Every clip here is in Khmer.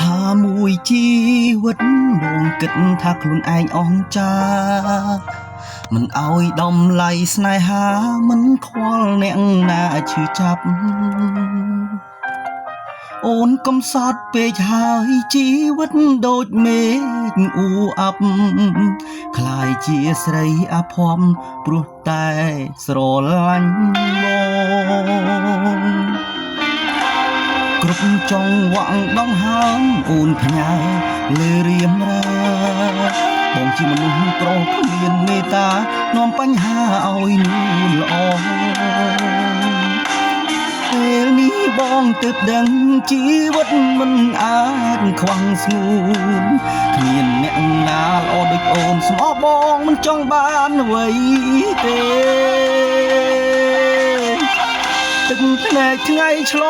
ហាមួយជីវិតបងគិតថាខ្លួនឯងអស់ចាមិនអោយដំឡៃស្នេហាមិនខ្វល់អ្នកណាឈឺចាប់អូនកំសត់ពេកហើយជីវិតដូចមេឃអ៊ូអាប់คล้ายជាស្រីអភ័ព្វព្រោះតែស្រឡាញ់បងគ្រប់ចង្វាក់ដង្ហើមអូនផ្ញើលើរៀមរាបងជាមនុស្សប្រុសគ្មានមេត្តានាំបញ្ហាឲ្យនួនល្អពេលនេះបងទើបដឹងជីវិតមិនអាចខ្វាំងស្ងួនគ្មានអ្នកណាល្អដូចអូនស្មោះបងមិនចង់បានអ្វីទេទឹកភ្នែកថ្ងៃឆ្ល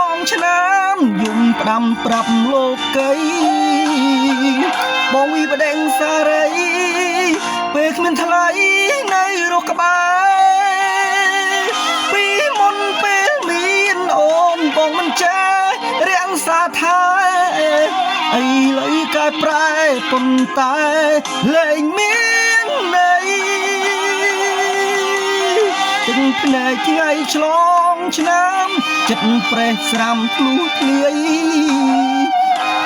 ងឆ្នាំយំផ្ដាំប្រាប់លោកីបងវិបដិងសារីពេលគ្មានថ្លៃនៅរស់ក្បែរពីមុនពេលមានអូនបងមិនចេះរាំងសាថាឥឡូវកែប្រែប៉ុន្តែលែងមានន័យទឹកភ្នែកថ្ងៃឆ្លងឆ្នាំចិត្តប្រេះស្រាំធ្លុះធ្លាយ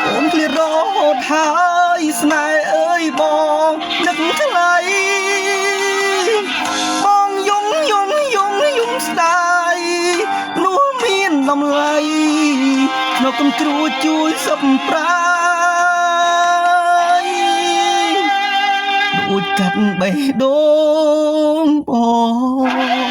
អូនឃ្លាតរហូតហើយស្នេហ៍អើយបងនឹកថ្លៃបងយំស្ដាយនោះមានតម្លៃនៅកំគ្រួជួយសឹបប្រាយដូចកាត់បេះដូងបង